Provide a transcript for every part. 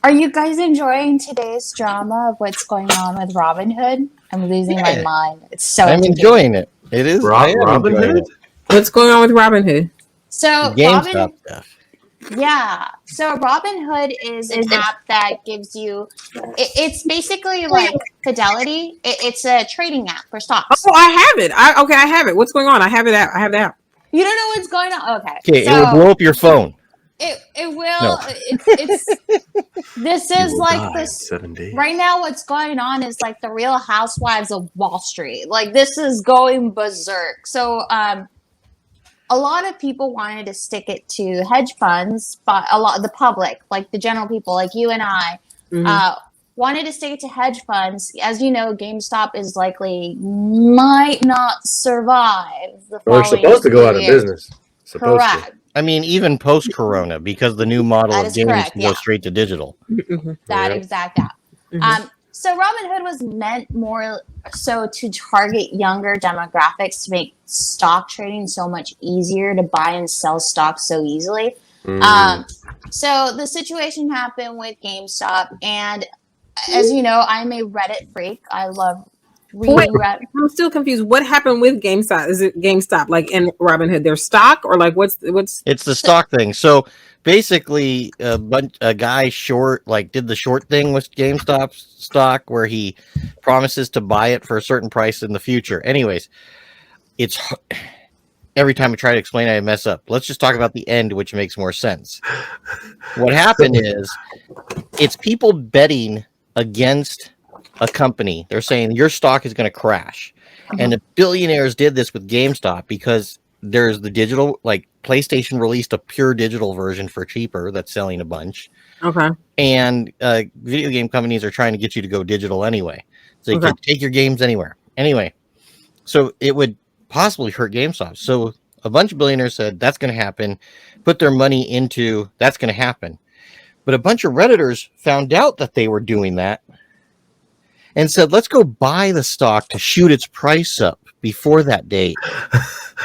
Are you guys enjoying today's drama of what's going on with Robinhood? I'm losing my Yeah, mind. It's so I'm entertaining. enjoying it. It is. I am Robin enjoying Hood? it. What's going on with Robinhood? The So GameStop stuff. Yeah. So Robinhood is an app that gives you. It's basically like Fidelity. It's a trading app for stocks. Oh, I have it. I have it. What's going on? I have it out. I have it out. You don't know what's going on. Okay. Okay, it will blow up your phone. It will. No. It's this You is will like die in this 7 days. right now. What's going on is like the Real Housewives of Wall Street. Like this is going berserk. So a lot of people wanted to stick it to hedge funds, but a lot of the public, like the general people, like you and I, wanted to stick it to hedge funds. As you know, GameStop is likely might not survive the Well, they're following supposed to few go out of years. business. Supposed to. Correct. I mean, even post-corona, because the new model That of is games correct. can go Yeah, straight to digital. that Yep. exact app. So Robinhood was meant more so to target younger demographics to make stock trading so much easier to buy and sell stocks so easily. So the situation happened with GameStop, and as you know, I'm a Reddit freak. I love Wait, reading Reddit. I'm still confused. What happened with GameStop? Is it GameStop like in Robinhood? Their stock or like what's? It's the So, stock thing. So basically, a guy did the short thing with GameStop stock where he promises to buy it for a certain price in the future. Anyways, it's every time I try to explain it, I mess up. Let's just talk about the end, which makes more sense. What happened is it's people betting against a company. They're saying your stock is going to crash. And the billionaires did this with GameStop because there's the digital, like PlayStation released a pure digital version for cheaper that's selling a bunch. Okay. And video game companies are trying to get you to go digital anyway. So you Okay. can take your games anywhere. Anyway, so it would possibly hurt GameStop. So a bunch of billionaires said that's going to happen, put their money into that's going to happen. But a bunch of Redditors found out that they were doing that and said, let's go buy the stock to shoot its price up before that date.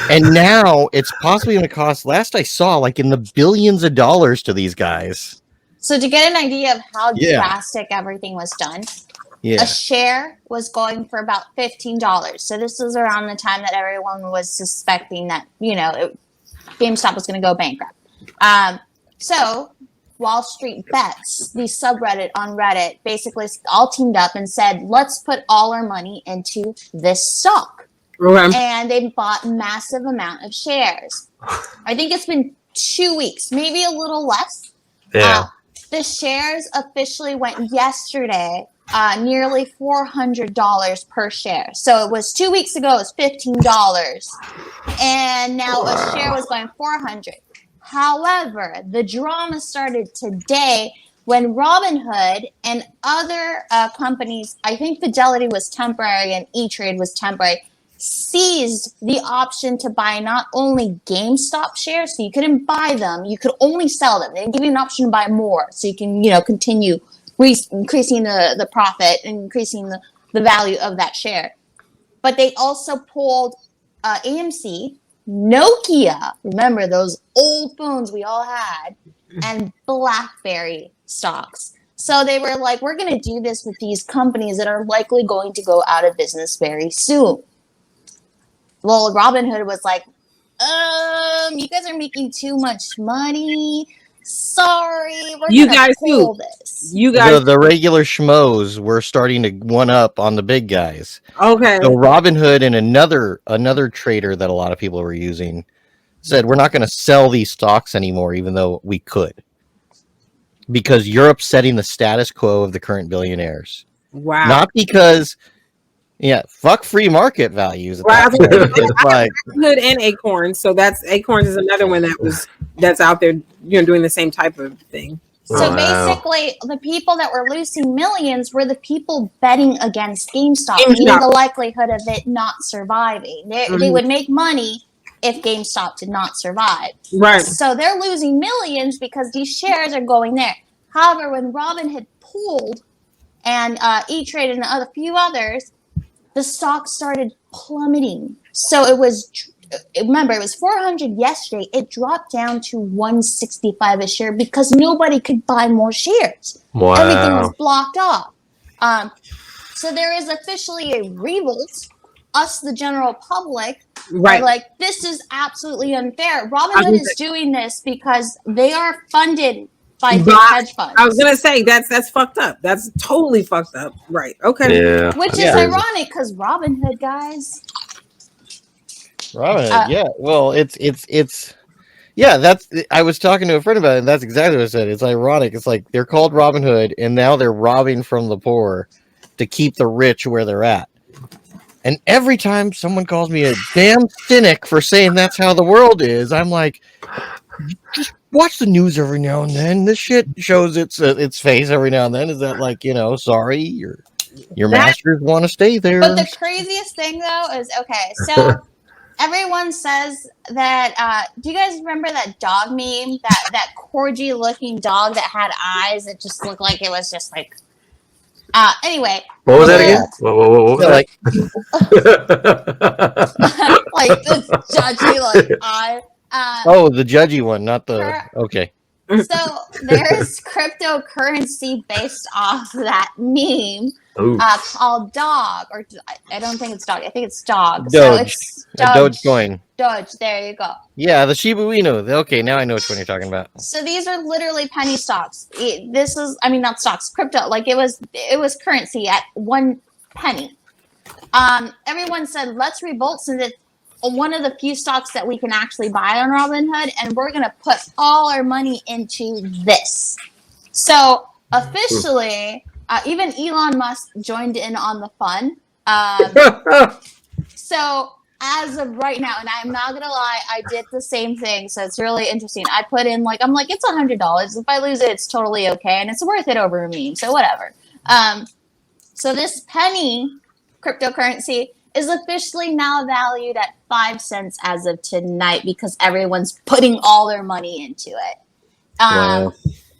And now it's possibly going to cost, last I saw, like in the billions of dollars to these guys. so to get an idea of how Yeah. drastic everything was done, Yeah. a share was going for about $15. So this was around the time that everyone was suspecting that GameStop was going to go bankrupt. So Wall Street Bets, the subreddit on Reddit, basically all teamed up and said, let's put all our money into this stock. Okay. And they bought a massive amount of shares. I think it's been 2 weeks, maybe a little less. Yeah. The shares officially went yesterday, nearly $400 per share. So it was 2 weeks ago, it was $15. And now a share was going $400. However, the drama started today when Robinhood and other companies, I think Fidelity was temporary and E-Trade was temporary, seized the option to buy not only GameStop shares, so you couldn't buy them, you could only sell them. They didn't give you an option to buy more, so you can, continue increasing the profit and increasing the value of that share. But they also pulled AMC, Nokia, remember those old phones we all had, and BlackBerry stocks. So they were like, we're going to do this with these companies that are likely going to go out of business very soon. Well, Robinhood was like, you guys are making too much money. Sorry, we're You going guys to pull who? this. You guys. The regular schmoes were starting to one up on the big guys. Okay. So Robinhood and another trader that a lot of people were using said, we're not going to sell these stocks anymore, even though we could. Because Europe's setting the status quo of the current billionaires. Wow. Not because, fuck free market values. At Right. that point. It's like, Robinhood and Acorns. So Acorns is another one that's out there, doing the same type of thing. So basically, the people that were losing millions were the people betting against GameStop, meaning the likelihood of it not surviving. They would make money if GameStop did not survive. Right. So they're losing millions because these shares are going there. However, when Robinhood pulled and E-Trade and a few others, the stock started plummeting. So it was remember, it was 400 yesterday. It dropped down to 165 a share because nobody could buy more shares. Wow. Everything was blocked off. So there is officially a revolt. Us, the general public, Right. are like, this is absolutely unfair. Robinhood is doing this because they are funded by big hedge funds. I was gonna say that's fucked up. That's totally fucked up. Right. Okay. Yeah. Which is ironic because Robinhood, guys. Robinhood, yeah. Well, it's yeah. That's I was talking to a friend about it, and that's exactly what I said. It's ironic. It's like they're called Robinhood, and now they're robbing from the poor to keep the rich where they're at. And every time someone calls me a damn cynic for saying that's how the world is, I'm like, just watch the news every now and then. This shit shows its face every now and then. Is that like, sorry, your masters want to stay there? But the craziest thing though is, okay, so everyone says that. Do you guys remember that dog meme? That corgi looking dog that had eyes that just looked like it was just like. Anyway. What was that again? What was that? Like this judgy eye. The judgy one, not the okay. So there's cryptocurrency based off that meme called Dog, or I don't think it's Dog. I think it's Dog. Doge. So it's Dogecoin. Doge. There you go. Yeah, the Shiba Inu. Okay, now I know which one you're talking about. So these are literally penny stocks. This is, I mean, not stocks, crypto. Like it was currency at 1 penny. Everyone said, let's revolt since it's one of the few stocks that we can actually buy on Robinhood, and we're going to put all our money into this. So officially, even Elon Musk joined in on the fun. So as of right now, and I'm not going to lie, I did the same thing. So it's really interesting. I put in I'm like, it's $100. If I lose it, it's totally okay. And it's worth it over a meme. So whatever. So this penny cryptocurrency is officially now valued at 5 cents as of tonight because everyone's putting all their money into it. Wow.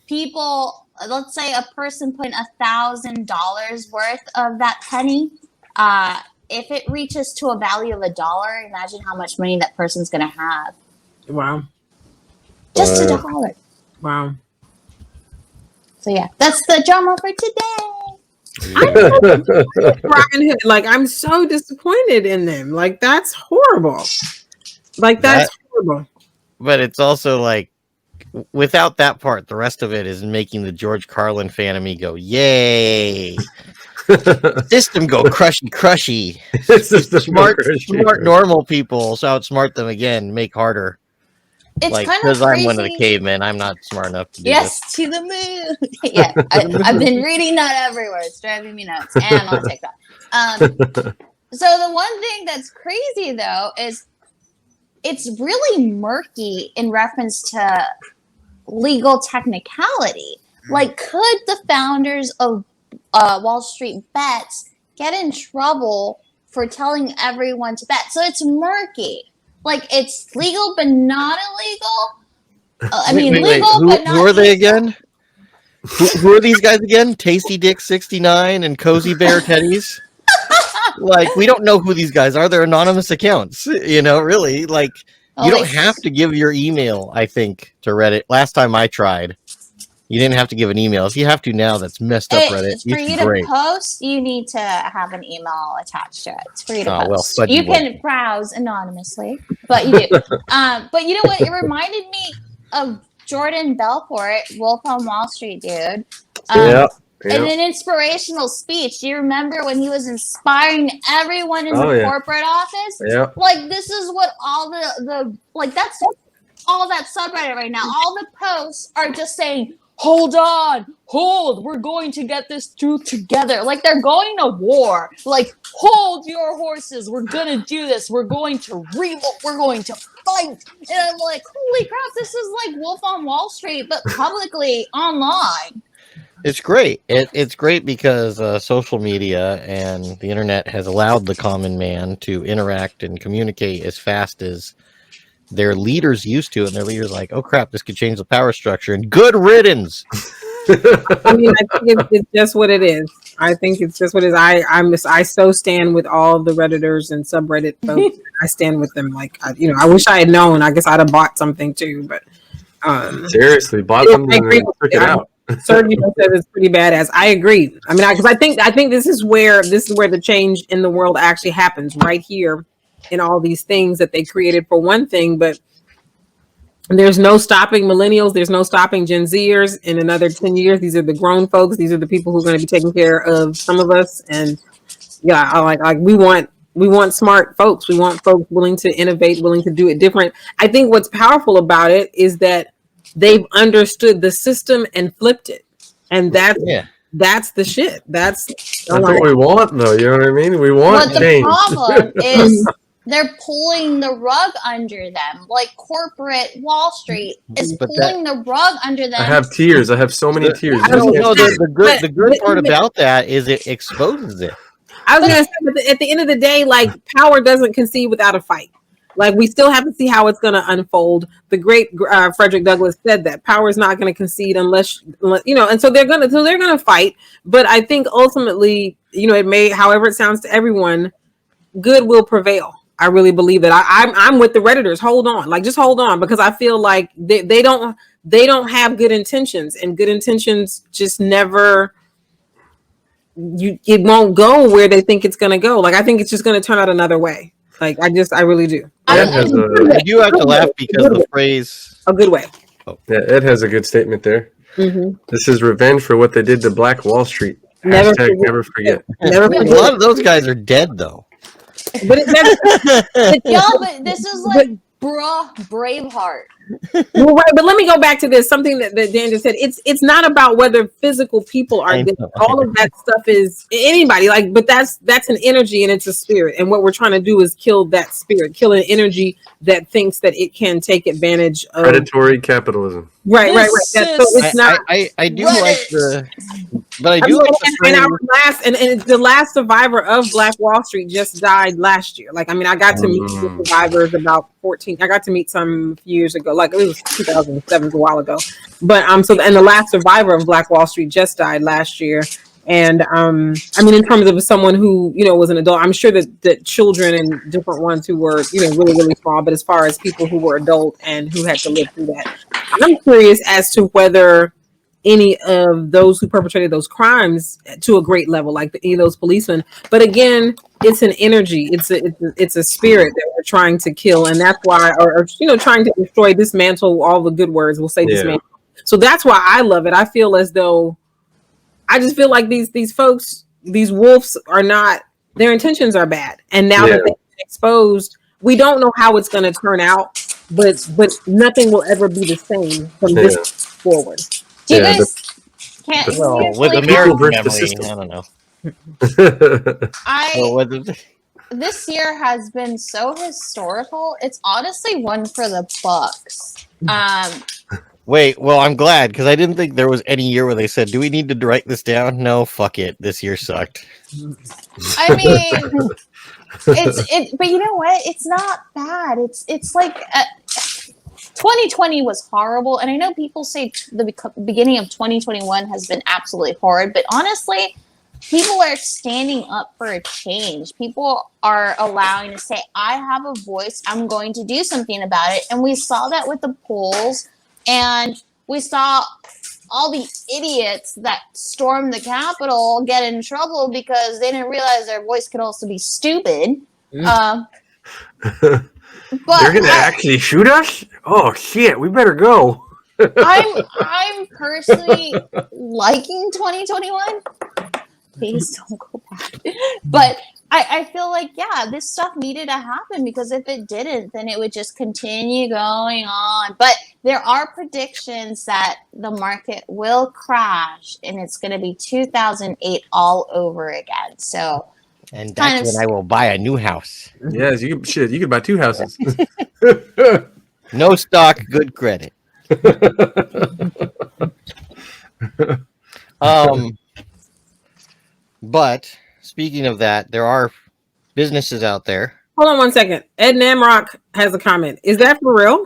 People, let's say a person put $1,000 worth of that penny. If it reaches to a value of $1, imagine how much money that person's going to have. Wow. Just $1. Wow. So yeah, that's the drama for today. Robinhood, I'm so disappointed in them. That's horrible. That's horrible. But it's also without that part, the rest of it is making the George Carlin fan of me go, yay. System go crushy. Smart normal people outsmart them again, make harder. It's kind of because crazy. I'm one of the cavemen. I'm not smart enough to do yes, this. to the moon. Yeah, I've been reading that everywhere. It's driving me nuts. And on TikTok. So the one thing that's crazy though is it's really murky in reference to legal technicality. Could the founders of Wall Street Bets get in trouble for telling everyone to bet? So it's murky. It's legal but not illegal. Legal but not. Who are they again? Who are these guys again? Tasty Dick 69 and Cozy Bear Teddies. We don't know who these guys are. They're anonymous accounts. Really. You don't have to give your email, I think, to Reddit. Last time I tried, you didn't have to give an email. If you have to now, that's messed up, Reddit. For you to post, you need to have an email attached to it. It's for you to post. Well, you can browse anonymously, but you do. But you know what? It reminded me of Jordan Belfort, Wolf on Wall Street, dude. In an inspirational speech. Do you remember when he was inspiring everyone in the corporate office? Yeah. This is what all that's all that subreddit right now. All the posts are just saying, hold on, we're going to get this through together. They're going to war. Hold your horses, we're gonna do this. We're going to revolt. We're going to fight. And I'm like, holy crap, this is like Wolf on Wall Street, but publicly online. It's great. It's great because social media and the internet has allowed the common man to interact and communicate as fast as their leaders used to, and their leaders like, oh crap, this could change the power structure, and good riddance. I mean, I think it's just what it is. I think it's just what it is. I so stand with all the Redditors and subreddit folks. I stand with them. Like, I wish I had known. I guess I'd have bought something too. But Seriously, bought something I and agree then with took you. it out. Sergio says it's pretty badass. I agree. I mean, because I think this is where the change in the world actually happens, right here in all these things that they created for one thing, but there's no stopping millennials. There's no stopping Gen Zers. In another 10 years, these are the grown folks. These are the people who are going to be taking care of some of us. And yeah, like we want smart folks. We want folks willing to innovate, willing to do it different. I think what's powerful about it is that they've understood the system and flipped it. And that's the shit. That's what we want, though. You know what I mean? We want But the change. problem is they're pulling the rug under them. Like corporate Wall Street is pulling the rug under them. I have tears. I have so many tears. The good part about that is it exposes it. I was going to say, but at the end of the day, like power doesn't concede without a fight. Like we still have to see how it's going to unfold. The great Frederick Douglass said that power is not going to concede unless and so they're going to fight. But I think ultimately, it may, however it sounds to everyone, good will prevail. I really believe that. I'm with the Redditors. Hold on, like just hold on, because I feel like they don't have good intentions, and good intentions just never. It won't go where they think it's going to go. Like I think it's just going to turn out another way. Like I really do. I do have to laugh because the phrase a good way. Yeah, Ed has a good statement there. Mm-hmm. This is revenge for what they did to Black Wall Street. Never forget. Never forget. A lot of those guys are dead though. But but this is like Braveheart. Well, right, but let me go back to this. Something that Dan just said. It's not about whether physical people are dead. All of that stuff is anybody. Like, but that's an energy and it's a spirit. And what we're trying to do is kill that spirit, kill an energy that thinks that it can take advantage of predatory capitalism. Right. So it's not. I do like the, but I do like the phrase. And the last survivor of Black Wall Street just died last year. Like, I mean, I got to meet the survivors about 14. I got to meet some a few years ago. Like it was 2007, a while ago. But and the last survivor of Black Wall Street just died last year. And I mean, in terms of someone who was an adult, I'm sure that children and different ones who were really really small. But as far as people who were adult and who had to live through that, I'm curious as to whether any of those who perpetrated those crimes to a great level, like any of those policemen. But again, it's an energy. It's a spirit that we're trying to kill, and that's why, or trying to destroy, dismantle. All the good words we'll say dismantle. So that's why I love it. I feel as though. I just feel like these folks, these wolves are not, their intentions are bad. And now that they've been exposed, we don't know how it's going to turn out, but nothing will ever be the same from this forward. Do you guys can't with American memory, I don't know. This year has been so historical. It's honestly one for the books. Wait, well, I'm glad because I didn't think there was any year where they said, "Do we need to write this down?" No, fuck it. This year sucked. I mean, but you know what? It's not bad. It's like 2020 was horrible, and I know people say the beginning of 2021 has been absolutely horrid, but honestly, people are standing up for a change. People are allowing to say, "I have a voice. I'm going to do something about it," and we saw that with the polls. And we saw all the idiots that stormed the Capitol get in trouble because they didn't realize their voice could also be stupid. But they're gonna actually shoot us? Oh shit! We better go. I'm personally liking 2021. Please don't go back. But I feel like, this stuff needed to happen because if it didn't, then it would just continue going on. But there are predictions that the market will crash and it's going to be 2008 all over again. So, and that's when I will buy a new house. Yes, you could buy 2 houses. No stock, good credit. But speaking of that, there are businesses out there. Hold on one second. Ed Namrock has a comment. Is that for real?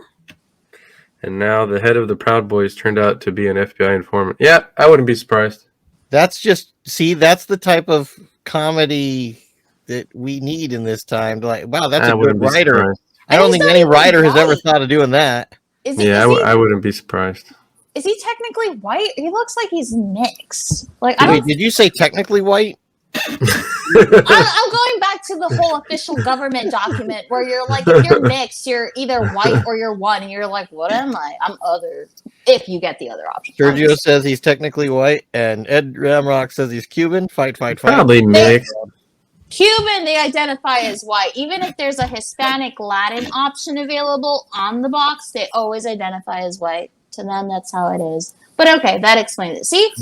And now the head of the Proud Boys turned out to be an FBI informant. Yeah, I wouldn't be surprised. That's the type of comedy that we need in this time. Like, wow, that's I a good wouldn't be writer. surprised. I don't he's think not any even writer has ever white. thought of doing that. I wouldn't be surprised. Is he technically white? He looks like he's mixed. Like Wait, did you say technically white? I'm going back to the whole official government document where you're like, if you're mixed, you're either white or you're one, and you're like, what am I? I'm other. If you get the other option. Sergio says he's technically white, and Ed Ramrock says he's Cuban. Fight. Probably mixed. Cuban, they identify as white. Even if there's a Hispanic Latin option available on the box, they always identify as white. To them, that's how it is. But okay, that explains it. See?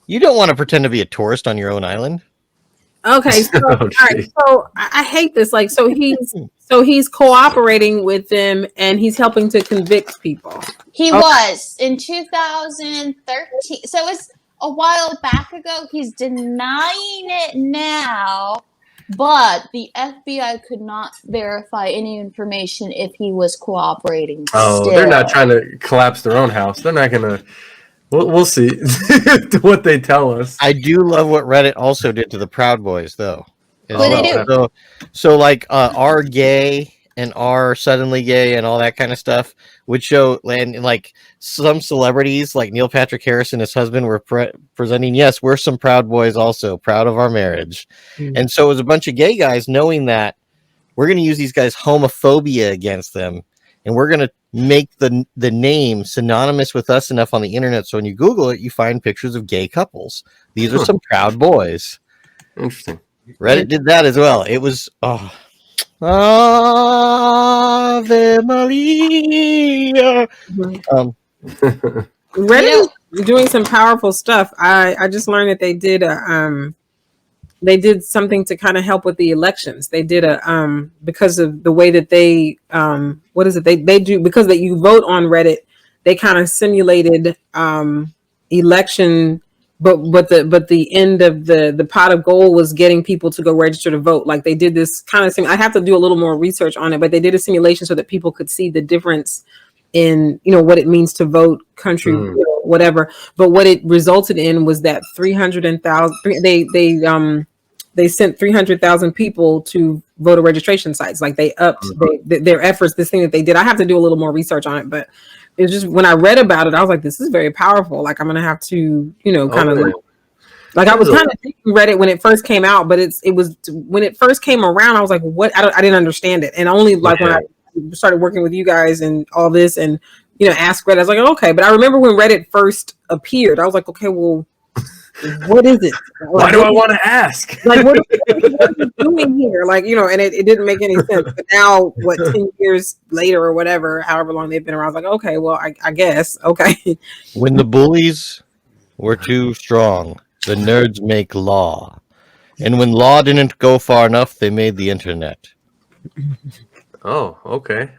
You don't want to pretend to be a tourist on your own island. Okay, so, all right, so I hate this. Like, so he's cooperating with them and he's helping to convict people. He was in 2013. So it was a while back ago. He's denying it now, but the FBI could not verify any information if he was cooperating. Oh, they're not trying to collapse their own house. They're not going to. We'll see what they tell us. I do love what Reddit also did to the Proud Boys, though. What did they do? So like our gay and our suddenly gay and all that kind of stuff would show, and like some celebrities like Neil Patrick Harris and his husband were presenting, yes, we're some Proud Boys also, proud of our marriage. And so it was a bunch of gay guys knowing that we're going to use these guys' homophobia against them, and we're going to make the name synonymous with us enough on the internet so when you Google it, you find pictures of gay couples. These are some Proud Boys. Interesting. Reddit did that as well. It was Ave Maria. Reddit is doing some powerful stuff. I just learned that they did something to kind of help with the elections. They did because of the way that they they do, because that you vote on Reddit, they kind of simulated election, but the end of the pot of gold was getting people to go register to vote. Like they did this kind of thing. I have to do a little more research on it, but they did a simulation so that people could see the difference in what it means to vote, country, whatever. But what it resulted in was that 300,000 they sent 300,000 people to voter registration sites. Like they upped their efforts. This thing that they did, I have to do a little more research on it, but it's just when I read about it, I was like, this is very powerful. Like I'm gonna have to, kind of like I was kind of thinking Reddit when it first came out, but it was when it first came around, I was like, what? I didn't understand it, and only like when I started working with you guys and all this, and ask Reddit, I was like, okay. But I remember when Reddit first appeared, I was like, okay, well, what is it? Why do I want to ask? Like, what are you doing here? Like, and it didn't make any sense. But now, 10 years later or whatever, however long they've been around, I was like, okay, well, I guess, okay. When the bullies were too strong, the nerds make law. And when law didn't go far enough, they made the internet. Oh, okay.